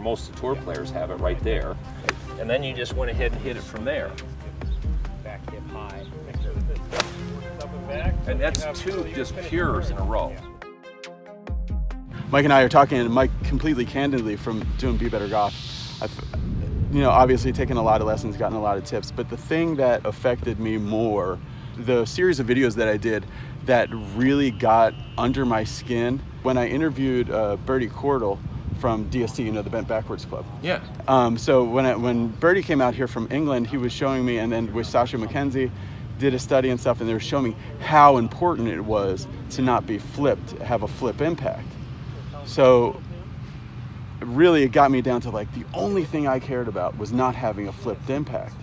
most of the tour players have it right there. And then you just went ahead and hit it from there. Back hip high. And that's two just pures in a row. Mike and I are talking, and Mike completely candidly from doing Be Better Golf. I've, you know, obviously taken a lot of lessons, gotten a lot of tips, but the thing that affected me more, the series of videos that I did that really got under my skin, when I interviewed Bertie Cordell from DST, you know, the Bent Backwards Club. Yeah. So when Bertie came out here from England, he was showing me, and then with Sasha McKenzie, did a study and stuff, and they were showing me how important it was to not be flipped, have a flip impact. So really it got me down to like the only thing I cared about was not having a flipped impact.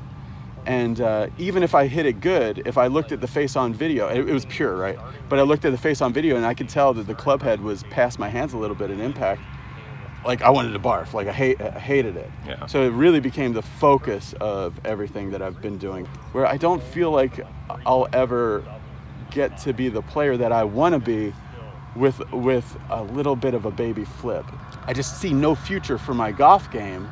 And even if I hit it good, if I looked at the face-on video, it was pure, right? But I looked at the face-on video and I could tell that the club head was past my hands a little bit in impact. Like I wanted to barf, like I hated it. Yeah. So it really became the focus of everything that I've been doing, where I don't feel like I'll ever get to be the player that I want to be with a little bit of a baby flip. I just see no future for my golf game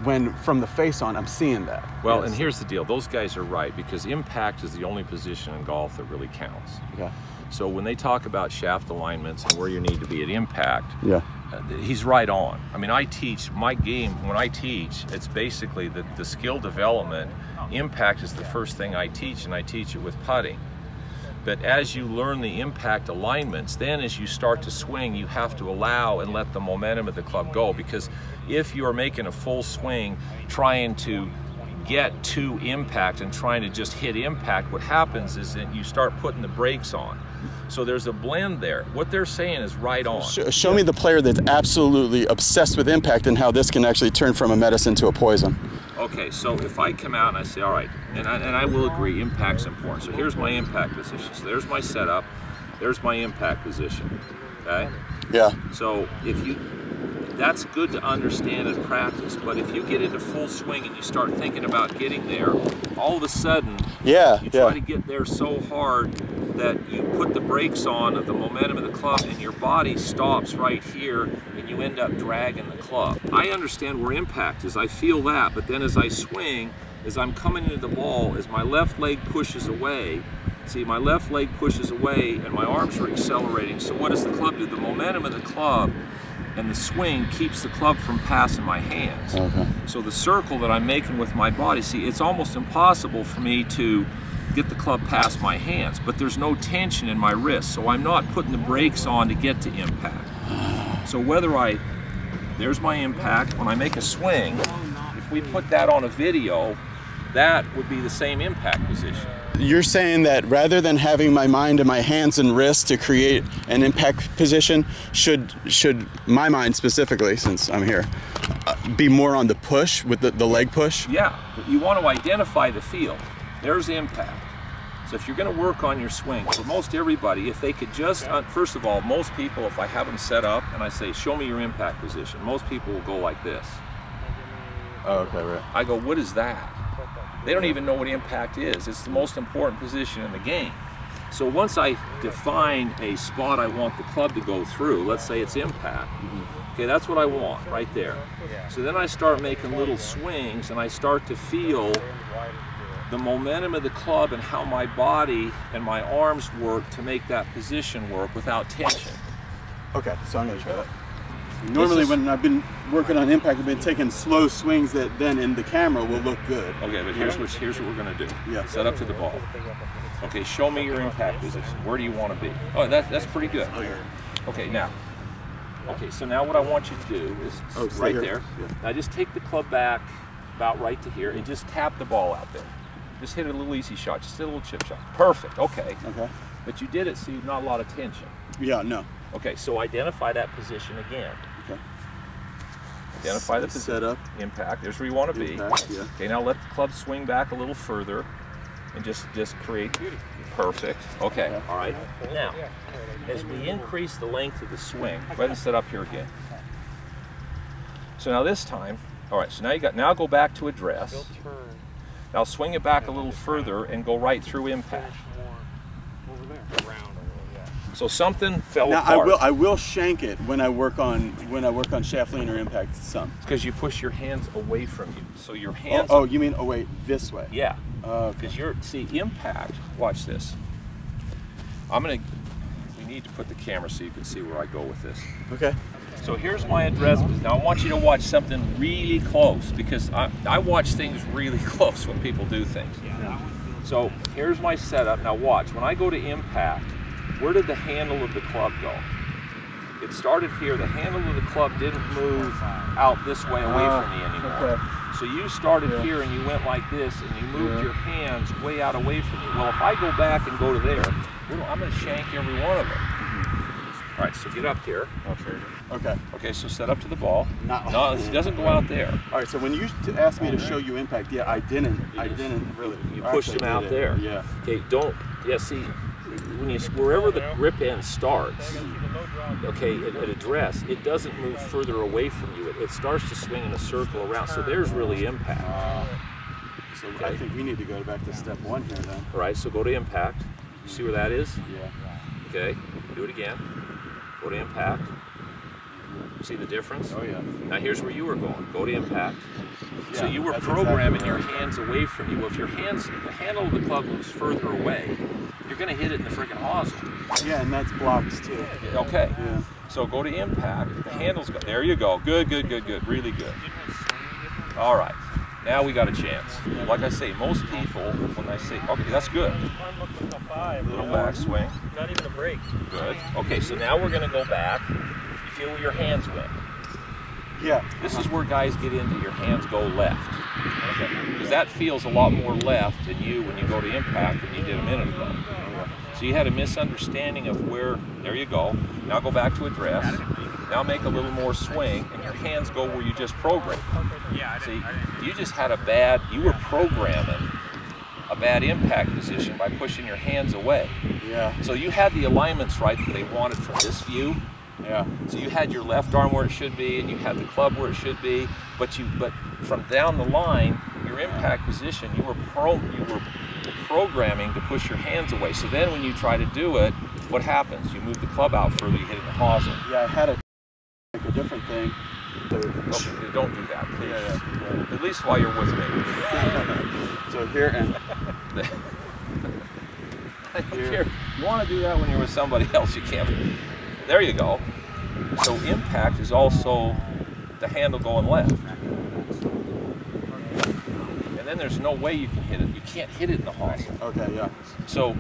when from the face on I'm seeing that. Well, yes. And here's the deal, those guys are right, because impact is the only position in golf that really counts. Yeah. So when they talk about shaft alignments and where you need to be at impact, yeah, he's right on. I mean, I teach my game, when I teach, it's basically the skill development. Impact is the first thing I teach, and I teach it with putting. But as you learn the impact alignments, then as you start to swing, you have to allow and let the momentum of the club go, because if you are making a full swing trying to get to impact and trying to just hit impact, what happens is that you start putting the brakes on. So there's a blend there. What they're saying is right on. Show me the player that's absolutely obsessed with impact and how this can actually turn from a medicine to a poison. Okay, so if I come out and I say, all right, and I will agree, impact's important. So here's my impact position. So there's my setup, there's my impact position, okay? Yeah. So that's good to understand and practice, but if you get into full swing and you start thinking about getting there, all of a sudden, you try to get there so hard that you put the brakes on of the momentum of the club and your body stops right here and you end up dragging the club. I understand where impact is, I feel that, but then as I swing, as I'm coming into the ball, as my left leg pushes away, see, my left leg pushes away and my arms are accelerating, so what does the club do? The momentum of the club and the swing keeps the club from passing my hands. Okay. So the circle that I'm making with my body, see, it's almost impossible for me to get the club past my hands, but there's no tension in my wrist, so I'm not putting the brakes on to get to impact. So there's my impact. When I make a swing, if we put that on a video, that would be the same impact position. You're saying that rather than having my mind in my hands and wrists to create an impact position, should my mind specifically, since I'm here, be more on the push, with the leg push? Yeah, but you want to identify the field. There's impact. So if you're going to work on your swing, for most everybody, if they could just, first of all, most people, if I have them set up and I say, show me your impact position, most people will go like this. Oh, okay, right. I go, what is that? They don't even know what impact is. It's the most important position in the game. So once I define a spot I want the club to go through, let's say it's impact, okay, that's what I want right there. So then I start making little swings and I start to feel the momentum of the club and how my body and my arms work to make that position work without tension. Okay, so I'm going to try that. Normally when I've been working on impact, I've been taking slow swings that then in the camera will look good. Okay, but here's what we're going to do. Yeah. Set up to the ball. Okay, show me your impact position. Where do you want to be? Oh, that's pretty good. Okay, now. Okay, so now what I want you to do is right there. Yeah. Now just take the club back about right to here and just tap the ball out there. Just hit a little easy shot, just hit a little chip shot. Perfect, okay. Okay. But you did it, so not a lot of tension. Yeah, no. Okay, so identify that position again. Okay. Identify the position. Set up. Impact, there's where you want to be. Impact, yeah. Okay, now let the club swing back a little further and just create. Perfect. Okay, yeah. All right. Now, as we increase the length of the swing, go ahead and set up here again. So now this time, all right, so now go back to address. Now swing it back a little further and go right through impact. So something fell now, apart. I will shank it when I work on shaft lean or impact some. It's because you push your hands away from you. So your hands. Oh, you mean away this way? Yeah. Because see, impact. Watch this. We need to put the camera so you can see where I go with this. Okay. So here's my address. Now I want you to watch something really close, because I watch things really close when people do things. So here's my setup. Now watch. When I go to impact, where did the handle of the club go? It started here. The handle of the club didn't move out this way away from me anymore. Okay. So you started here and you went like this and you moved your hands way out away from you. Well, if I go back and go to there, I'm going to shank every one of them. All right, so get up here. Okay. Okay, so set up to the ball. No, it doesn't go out there. All right, so when you asked me to show you impact, yeah, I didn't really. You pushed them out there. Yeah. Okay, see, wherever the grip end starts, okay, at address, it doesn't move further away from you. It starts to swing in a circle around, so there's really impact. So okay. I think we need to go back to step 1 here then. All right, so go to impact. You see where that is? Yeah. Okay, do it again. Go to impact. See the difference? Oh yeah. Now here's where you were going. Go to impact. Yeah, so you were programming your hands away from you. Well, if the handle of the club moves further away, you're going to hit it in the freaking hosel. Yeah, and that's blocks too. Okay. Yeah. So go to impact. The handle's got. There you go. Good, good, good, good. Really good. All right. Now we got a chance. Like I say, most people, when I say, okay, that's good. Little back swing. Not even a break. Good. Okay, so now we're going to go back. You feel where your hands went. Yeah. This is where guys get into your hands go left. Okay. Because that feels a lot more left than you when you go to impact than you did a minute ago. So you had a misunderstanding of where, there you go. Now go back to address. Now make a little more swing, and your hands go where you just programmed. See, you just had you were programming a bad impact position by pushing your hands away. Yeah. So you had the alignments right that they wanted from this view. Yeah. So you had your left arm where it should be, and you had the club where it should be, but from down the line, your impact position, you were programming to push your hands away. So then when you try to do it, what happens? You move the club out further, you hit it in the hosel. Yeah, I had a different thing. Okay, don't do that, please. Yeah. At least while you're with me. So here and I don't care. You want to do that when you're with somebody else, you can't. There you go. So impact is also the handle going left. And then there's no way you can hit it. You can't hit it in the hosel. Okay, yeah. So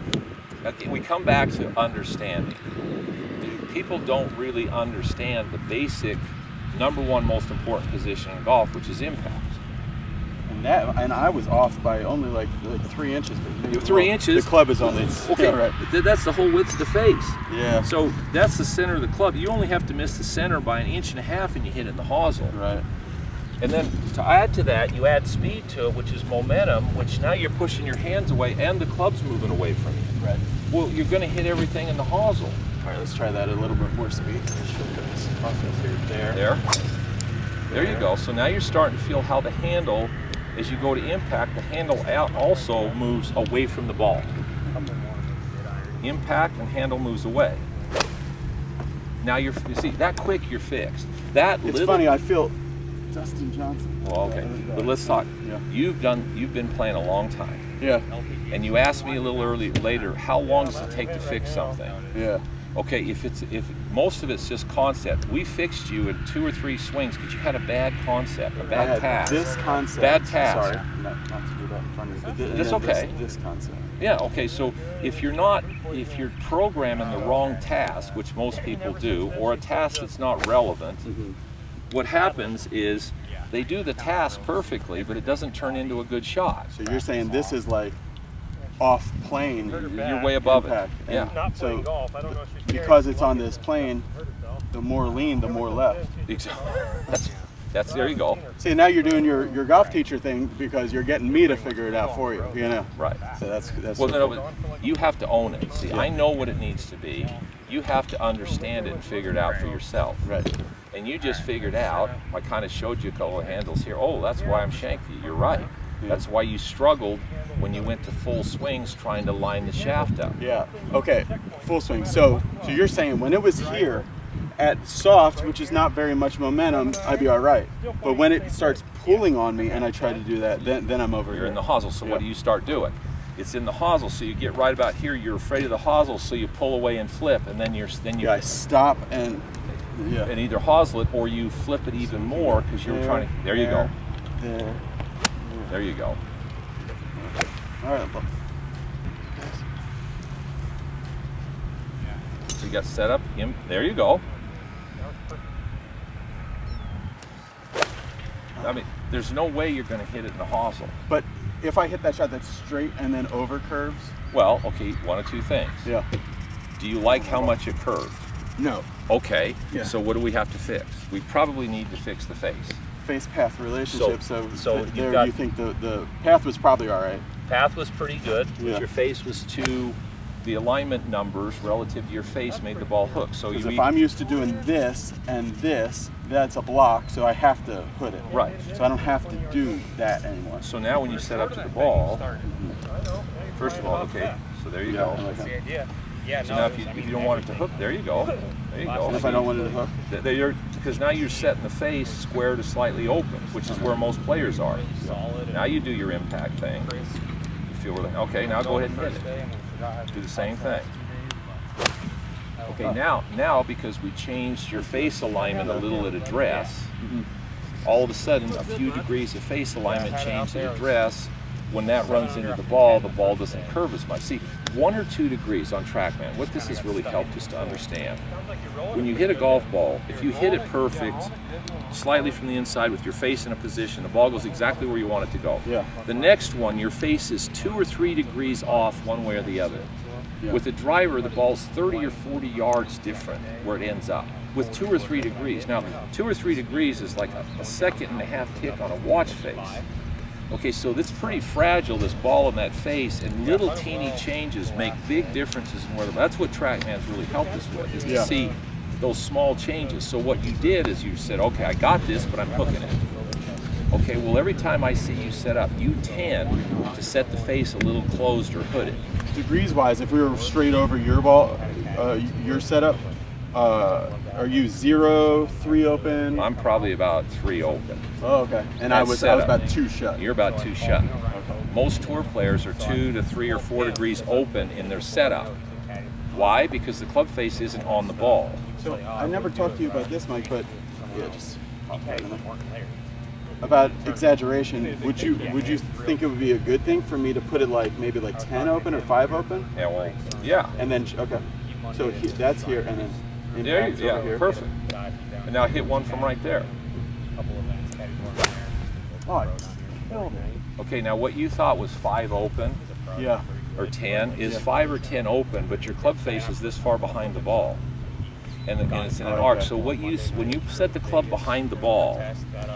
again, we come back to understanding. People don't really understand the basic #1 most important position in golf, which is impact. And I was off by only like 3 inches. 3 inches? The club is only. Okay, yeah, right. That's the whole width of the face. Yeah. So that's the center of the club. You only have to miss the center by 1.5 inches and you hit it in the hosel. Right. And then to add to that, you add speed to it, which is momentum, which now you're pushing your hands away and the club's moving away from you. Right. Well, you're going to hit everything in the hosel. All right, let's try that a little bit more speed. There you go. So now you're starting to feel how the handle, as you go to impact, the handle out also moves away from the ball. Impact and handle moves away. Now you see that quick, you're fixed. It's funny. I feel Dustin Johnson. Well, okay, but let's talk. Yeah. You've been playing a long time. Yeah. And you asked me a little later, how long does it take to fix something? Yeah. Okay, if most of it's just concept, we fixed you in 2 or 3 swings because you had a bad concept, a bad task. This concept. Bad task. Sorry, not to do that in front of you. That's okay. This concept. Yeah. Okay. So if you're programming the wrong task, which most people do, or a task that's not relevant, what happens is they do the task perfectly, but it doesn't turn into a good shot. So you're saying this is like off plane. You're way above impact. it. Yeah. So because it's on this plane, the more lean, the more left. That's there you go. See, now you're doing your golf teacher thing because you're getting me to figure it out for you. You know. Right. So that's. Well, no, but you have to own it. See, I know what it needs to be. You have to understand it and figure it out for yourself. Right. And you just figured out. I kind of showed you a couple of handles here. Oh, that's why I'm shanky. You're right. Yeah. That's why you struggled when you went to full swings trying to line the shaft up. Yeah. Okay. Full swing. So you're saying when it was here at soft, which is not very much momentum, I'd be all right. But when it starts pulling on me and I try to do that, then I'm over here. You're in the hosel. So what do you start doing? It's in the hosel. So you get right about here. You're afraid of the hosel, so you pull away and flip, and then you I stop and and either hosel it or you flip it even more because you're trying to. There you go. There you go. All right. So you got set up. There you go. I mean, there's no way you're going to hit it in the hosel. But if I hit that shot that's straight and then over curves? Well, okay, one of two things. Yeah. Do you like how much it curved? No. Okay, yeah. So what do we have to fix? We probably need to fix the face. Face-path relationship, so there you think the path was probably all right? Path was pretty good, yeah. But your face was too, the alignment numbers relative to your face made the ball hook. So if I'm used to doing this and this, that's a block, so I have to put it. Right. So I don't have to do that anymore. So now when you set up to the ball, first of all, okay, so there you go. That's the idea. Yeah, so now if you don't want it to hook, there you go. There you go. And if I don't want it to hook? Because now you're setting the face square to slightly open, which is where most players are. Now you do your impact thing. You feel really, okay, now go ahead and hit it. Do the same thing. Okay, now because we changed your face alignment a little at address, all of a sudden a few degrees of face alignment changed at address. When that runs into the ball doesn't curve as much. See, 1 or 2 degrees on TrackMan, what this has really helped us to understand, when you hit a golf ball, if you hit it perfect, slightly from the inside with your face in a position, the ball goes exactly where you want it to go. Yeah. The next one, your face is 2 or 3 degrees off one way or the other. Yeah. With the driver, the ball's 30 or 40 yards different where it ends up, with 2 or 3 degrees. Now, 2 or 3 degrees is like a second and a half tick on a watch face. Okay, so it's pretty fragile, this ball in that face, and little teeny changes make big differences in where that's what TrackMan's really helped us with, is to see those small changes. So what you did is you said, okay, I got this, but I'm hooking it. Okay, well, every time I see you set up, you tend to set the face a little closed or hooded. Degrees-wise, if we were straight over your ball, your setup, are you 0, 3 open? I'm probably about 3 open. Oh, okay. And I was about 2 shut. You're about 2 shut. Okay. Most tour players are 2 to 3 or 4 degrees open in their setup. Why? Because the club face isn't on the ball. So I never talked to you about this, Mike, but just about exaggeration. Would you think it would be a good thing for me to put it maybe 10 open or 5 open? Yeah. Well, yeah. And then so that's here, and then. There, yeah, here. Perfect. And now hit one from right there. Okay, now what you thought was 5 open, or 10, is 5 or 10 open, but your club face is this far behind the ball, and it's in an arc. So when you set the club behind the ball,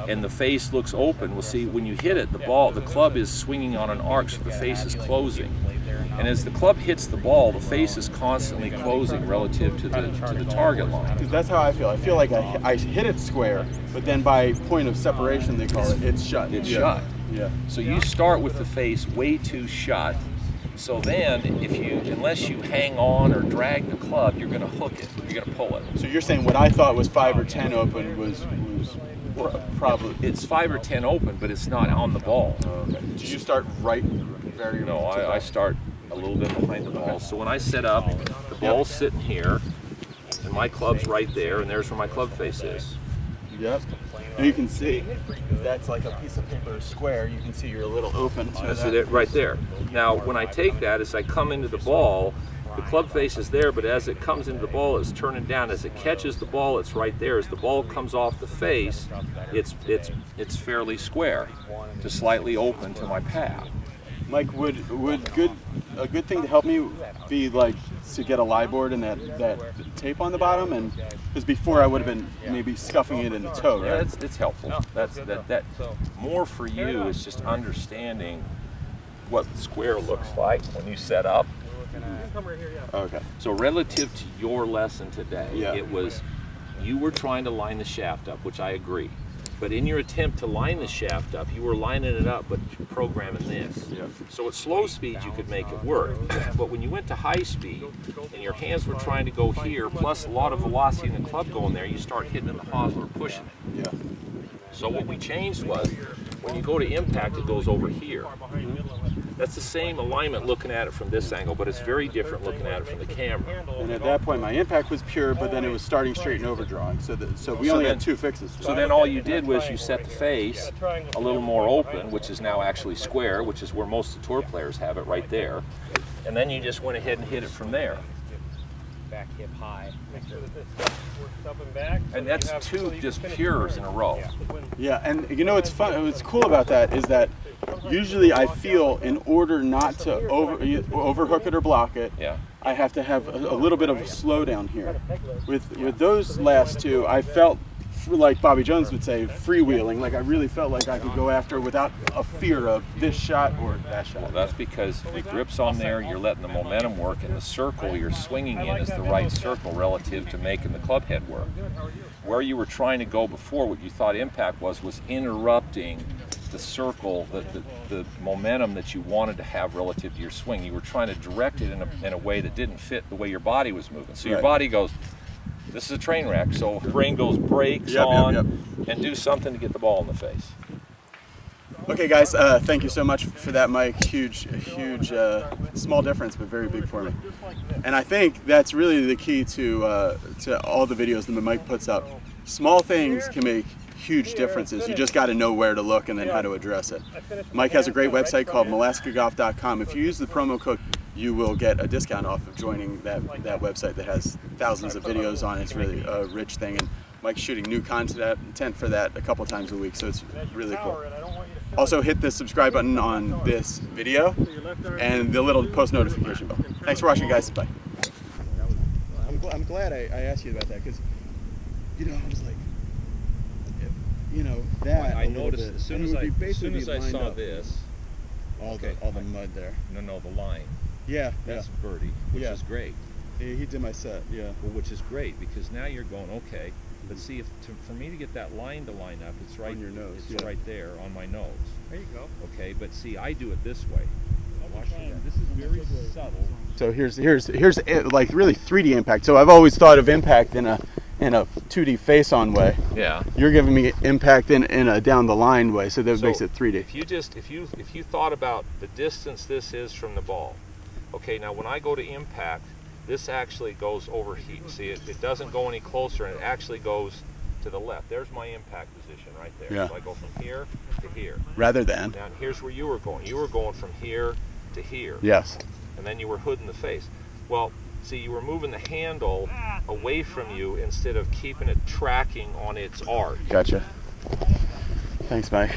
and the face looks open, we'll see when you hit it, the club is swinging on an arc, so the face is closing. And as the club hits the ball, the face is constantly closing relative to the target line. Because that's how I feel. I feel like I hit it square, but then by point of separation, they call it, it's shut. It's shut. Yeah. So you start with the face way too shut. So then, unless you hang on or drag the club, you're going to hook it. You're going to pull it. So you're saying what I thought was 5 or 10 open was probably. It's 5 or 10 open, but it's not on the ball. Okay. So you start right very. No, I start a little bit behind the ball. So when I set up, the ball's sitting here, and my club's right there, and there's where my club face is. Yep. And you can see, if that's like a piece of paper square, you can see you're a little open to that's it right there. Now, when I take that, as I come into the ball, the club face is there, but as it comes into the ball, it's turning down. As it catches the ball, it's right there. As the ball comes off the face, it's fairly square to slightly open to my path. Mike, would a good thing to help me be to get a lie board and that tape on the bottom, and because before I would have been maybe scuffing it in the toe, right? Yeah, it's helpful. That more for you is just understanding what the square looks like when you set up. Okay. So relative to your lesson today, it was you were trying to line the shaft up, which I agree. But in your attempt to line the shaft up, you were lining it up, but programming this. Yeah. So at slow speeds, you could make it work. But when you went to high speed, and your hands were trying to go here, plus a lot of velocity in the club going there, you start hitting in the hosel or pushing it. Yeah. So what we changed was, when you go to impact, it goes over here. That's the same alignment looking at it from this angle, but it's very different looking at it from the camera. And at that point, my impact was pure, but then it was starting straight and overdrawing. So we only had 2 fixes. So then all you did was you set the face a little more open, which is now actually square, which is where most of the tour players have it right there. And then you just went ahead and hit it from there. Back hip high. And that's 2 just pures in a row. Yeah, and you know what's fun, what's cool about that is that usually I feel in order not to overhook it or block it, yeah, I have to have a little bit of a slowdown here. With those last 2, I felt, like Bobby Jones would say, freewheeling. Like I really felt like I could go after without a fear of this shot or that shot. Well, that's because the grip's on there, you're letting the momentum work, and the circle you're swinging in is the right circle relative to making the club head work. Where you were trying to go before, what you thought impact was interrupting the circle, the momentum that you wanted to have relative to your swing. You were trying to direct it in a way that didn't fit the way your body was moving. So your body goes, this is a train wreck, so brain goes brakes on and do something to get the ball in the face. Okay guys, thank you so much for that, Mike. Huge, small difference, but very big for me. And I think that's really the key to all the videos that Mike puts up. Small things can make huge differences. You just got to know where to look and then how to address it. Mike has a great website called HALSKAGOLF.CON. If you use the promo code, you will get a discount off of joining that website that has thousands of videos on it. It's really a rich thing, and Mike's shooting new content for that a couple times a week, so it's really cool. Also hit the subscribe button on this video and the little post notification bell. Thanks for watching, guys. Bye. I'm glad I asked you about that, because you know, I was like, you know, that I noticed as soon as I saw this, all the mud there. No, the line. Yeah, that's Birdie, which is great. He did my set, yeah. Well, which is great, because now you're going, okay, but see, if for me to get that line to line up, it's right on your nose. It's right there on my nose. There you go. Okay, but see, I do it this way. Watch that. This is very subtle. So here's like really 3D impact. So I've always thought of impact in a 2D face-on way. Yeah. You're giving me impact in a down the line way, so that makes it 3D. If you thought about the distance this is from the ball, okay, now when I go to impact, this actually goes over here. See, it doesn't go any closer, and it actually goes to the left. There's my impact position right there. Yeah. So I go from here to here. Rather than. Now here's where you were going. You were going from here to here. Yes. And then you were hooding the face. Well, see, you were moving the handle away from you instead of keeping it tracking on its arc. Gotcha. Thanks, Mike.